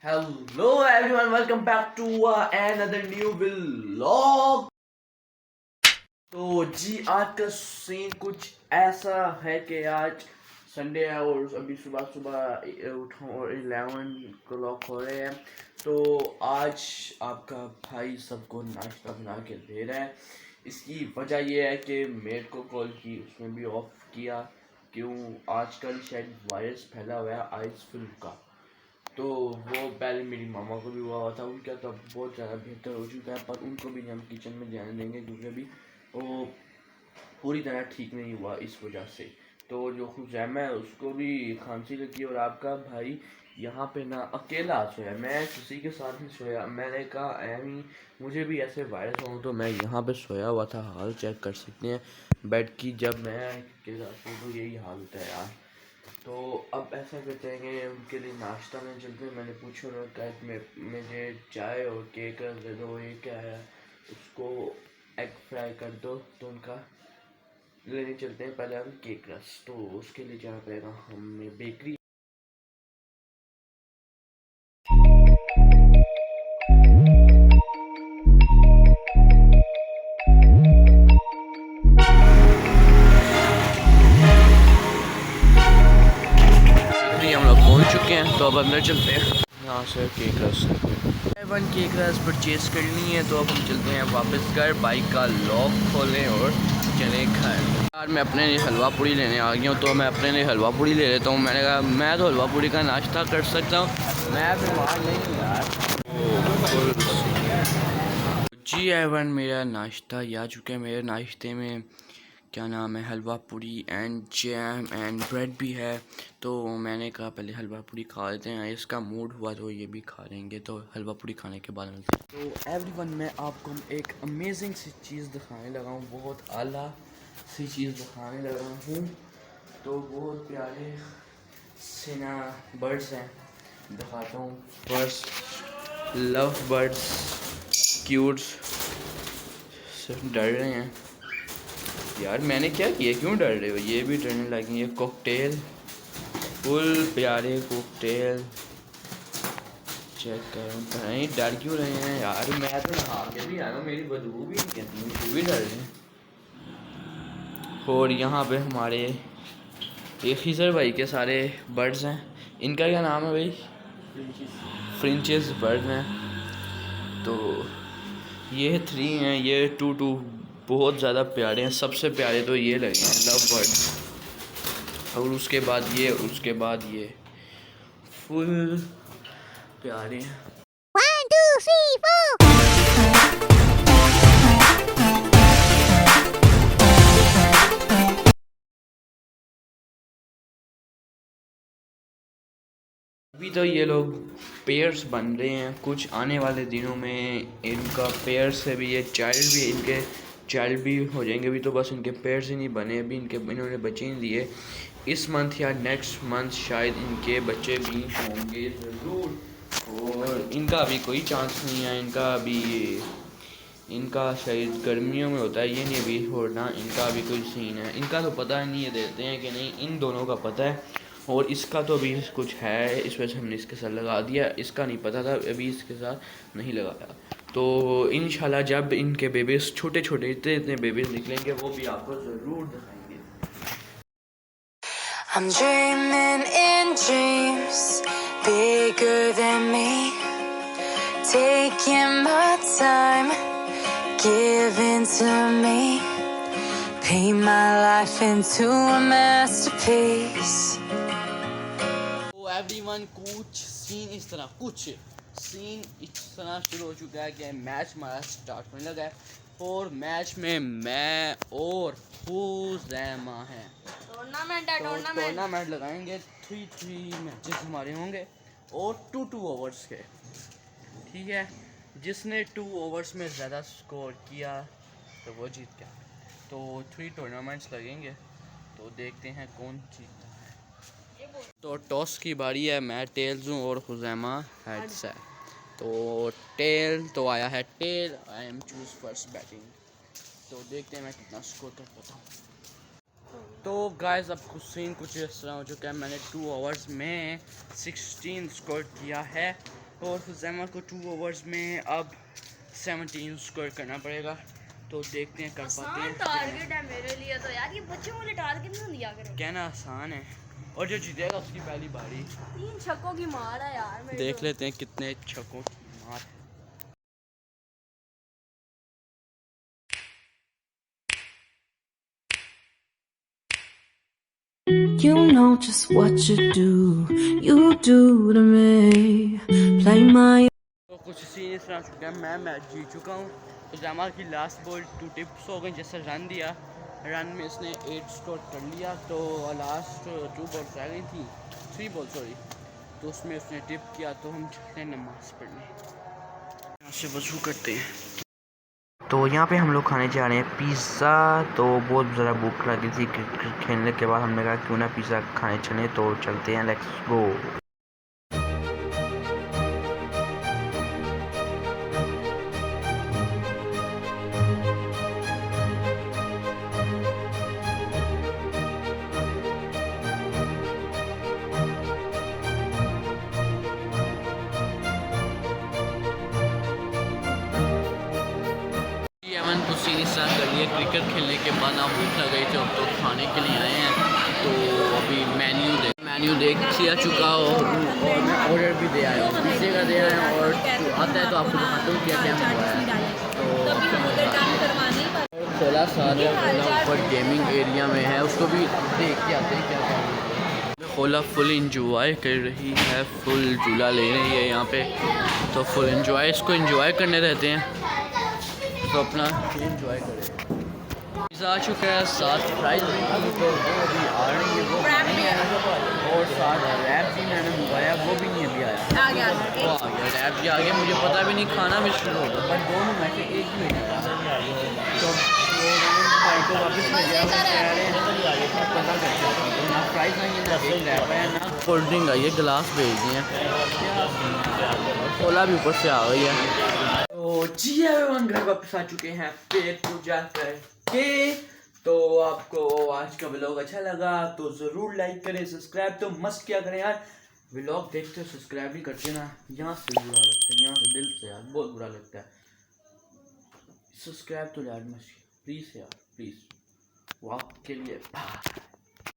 Hello everyone, welcome back to another new vlog। तो जी आज का सीन कुछ ऐसा है कि आज संडे है और अभी सुबह सुबह उठा और 11 o'clock हो रहे हैं। तो आज आपका भाई सबको नाश्ता बना के दे रहा है। इसकी वजह यह है कि मेट को कॉल की, उसने भी ऑफ किया। क्यों, आजकल शायद वायरस फैला हुआ है आइस फ्लू का। तो वो पहले मेरी मामा को भी हुआ था, उनका तो बहुत ज़्यादा बेहतर हो चुका है, पर उनको भी हम किचन में ध्यान देंगे क्योंकि अभी वो पूरी तरह ठीक नहीं हुआ इस वजह से। तो जो खुजैमा है उसको भी खांसी लगी और आपका भाई यहाँ पे ना अकेला सोया, मैं किसी के साथ नहीं सोया। मैंने कहा एमी मुझे भी ऐसे वायरस हो तो मैं यहाँ पे सोया हुआ था, हाल चेक कर सकते हैं बेड की। जब मैं अकेला सो तो यही हाल होता है यार। तो अब ऐसा करते हैं कि उनके लिए नाश्ता में चलते हैं। मैंने पूछा उन्होंने कहा कि मुझे चाय और केक दे दो, ये क्या है, उसको एग फ्राई कर दो। तो उनका लेने चलते हैं पहले हम केक रस। तो उसके लिए जाना पड़ेगा हमें बेकरी। बेकरी हम लोग पहुंच चुके हैं, तो अब अंदर चलते हैं। यहाँ से केक रस वन केक रस परचेज करनी है। तो अब हम चलते हैं वापस घर, बाइक का लॉक खोलें और चले घर। यार मैं अपने लिए हलवा पूड़ी लेने आ गया हूँ, तो मैं अपने लिए हलवा पूड़ी ले लेता हूँ। मैंने कहा मैं तो हलवा पूड़ी का नाश्ता कर सकता हूँ, मैं बीमार नहीं हूँ यार। जी एवन मेरा नाश्ता आ चुका है। मेरे नाश्ते में क्या नाम है, हलवा पूड़ी एंड जैम एंड ब्रेड भी है। तो मैंने कहा पहले हलवा पूड़ी खा लेते हैं, इसका मूड हुआ तो ये भी खा लेंगे। तो हलवा पूड़ी खाने के बाद मिलते हैं। तो एवरीवन मैं आपको एक अमेजिंग सी चीज़ दिखाने लगा हूँ, बहुत आला सी चीज़ दिखाने लगा हूँ। तो बहुत प्यारे से ना बर्ड्स हैं, दिखाता हूँ। फर्स्ट लव बर्ड्स क्यूट्स सिर्फ डर रहे हैं यार। मैंने क्या किया, क्यों डर रहे हो, ये भी डरने लगी। ये कॉकटेल, फुल प्यारे कॉकटेल चेक करो। नहीं डर क्यों रहे हैं यार, मैं तो नहा के भी आया हूँ, मेरी बदबू भी नहीं कहती हूँ, फिर भी डर रहे हैं। और यहाँ पे हमारे ये खिजर भाई के सारे बर्ड्स हैं। इनका क्या नाम है भाई? फ्रिंचेस बर्ड हैं। तो ये 3 हैं, ये 2 बहुत ज़्यादा प्यारे हैं। सबसे प्यारे तो ये लगे हैं लव बर्ड, और उसके बाद ये, उसके बाद ये फुल प्यारे हैं। 1 2 3 4। अभी तो ये लोग पेयर्स बन रहे हैं, कुछ आने वाले दिनों में इनका पेयर से भी, ये चाइल्ड भी, इनके चाइल्ड भी हो जाएंगे। अभी तो बस इनके पेयर्स ही नहीं बने, अभी इन्होंने बच्चे नहीं दिए। इस मंथ या नेक्स्ट मंथ शायद इनके बच्चे भी होंगे ज़रूर। और इनका अभी कोई चांस नहीं है, इनका अभी इनका शायद गर्मियों में होता है, ये नहीं अभी होना इनका अभी कोई सीन है। इनका तो पता नहीं है देते हैं कि नहीं, इन दोनों का पता है। और इसका तो अभी कुछ है, इस वजह से हमने इसके साथ लगा दिया। इसका नहीं पता था, अभी इसके साथ नहीं लगाया। तो इंशाल्लाह जब इनके बेबीज़ छोटे छोटे इतने इतने बेबीज़ निकलेंगे वो भी आपको ज़रूर दिखाएंगे। I'm dreaming in dreams bigger than me, taking my time, giving to me, paint my life into a masterpiece. तो एवरीवन कुछ सीन इस तरह शुरू हो चुका है कि मैच हमारा स्टार्ट होने लगा है। और मैच में मैं और हुज़ैमा हैं। टूर्नामेंट लगाएंगे, 3 मैचेस हमारे होंगे और 2 ओवर्स के। ठीक है, जिसने 2 ओवर्स में ज़्यादा स्कोर किया तो वो जीत गया। तो 3 टूर्नामेंट्स लगेंगे, तो देखते हैं कौन जीतता है। तो टॉस की बारी है, मैं टेल्स हूँ और खुजैमा हेड्स है। तो टेल तो आया है tail, I am choose first batting. तो देखते हैं मैं कितना स्कोर कर पाता हूँ। तो गाइस अब कुछ सीन कुछ इस तरह हो चुका है, मैंने 2 ओवर्स में 16 स्कोर किया है। और हुज़ैमा को 2 ओवर्स में अब 17 स्कोर करना पड़ेगा, तो देखते हैं कर पाते हैं। टारगेट है मेरे लिए तो यार, ये बच्चों वाले टारगेट ना दिया करो। कहना आसान है, और जो जीतेगा उसकी पहली बारी। 3 छक्कों की मार है यार मेरे देख को। लेते हैं कितने छक्कों की मार है। You know just what you do to me. Play my तो कुछ सीन इस तरह चुका है, मैं मैच जीत चुका हूँ। हुज़ैमा की लास्ट बॉल 2 टिप्स हो गई, जैसे रन दिया, रन में इसने 8 स्कोर कर लिया, तो लास्ट 2 बॉल्स रह गई थी, 3 बॉल सॉरी, तो उसमें उसने टिप किया। तो हम चलते हैं नमाज़ पढ़ने, यहाँ से वज़ू करते हैं। तो यहाँ पे हम लोग खाने जा रहे हैं पिज़्ज़ा। तो बहुत ज़्यादा भूख लगी थी क्रिकेट खेलने के बाद, हमने कहा क्यों ना पिज़्ज़ा खाने चलें, तो चलते हैं, लेट्स गो। तो सीन इस तरह कर लिए, क्रिकेट खेलने के बाद आप भूख लग गई थी, तो खाने के लिए आए हैं। तो अभी मेन्यू देख लिया चुका हो, और मैं ऑर्डर भी दे आया हूँ, पिज़्ज़े का दे आया हूँ, और आता है तो आपको दिखाता हूँ क्या क्या हुआ है। तो खोला साथ ऊपर गेमिंग एरिया में है, उसको भी देख के आते हैं क्या क्या है। खोला फुल इंजॉय कर रही है, फुल झूला ले रही है यहाँ पे, तो फुल इंजॉय, इसको इंजॉय करने रहते हैं, तो अपना एंजॉय करें। पिज़्ज़ा आ चुका है, साथ फ्राइज भी थी, तो वो अभी आ रही है, वो नहीं है, और साथ रैप भी मैंने मंगाया, वो भी नहीं अभी आया, वो आ गया, रैप भी आ गया। मुझे पता भी नहीं, खाना भी शुरू होगा, पर दोनों में से एक ही नहीं आया, तो भाई को वापस मिल गया, वो कह रहे हैं पता करते हैं, ना फ्राइज नहीं है, ना रैप है, ना कोल्ड ड्रिंक आई है, गिलास भेज दिए हैं, कोला भी ऊपर से आ गई है। तो जी एवरीवन, घर वापस आ चुके हैं पेट पूजा करके। तो आपको आज का व्लॉग अच्छा लगा तो ज़रूर लाइक करें, सब्सक्राइब तो मस्त किया करें यार। व्लॉग देखते हो सब्सक्राइब नहीं करते ना, यहाँ से बुरा लगता है, यहाँ से दिल से यार बहुत बुरा लगता है। सब्सक्राइब तो यार मस्त प्लीज़ यार, प्लीज़, वो आपके लिए।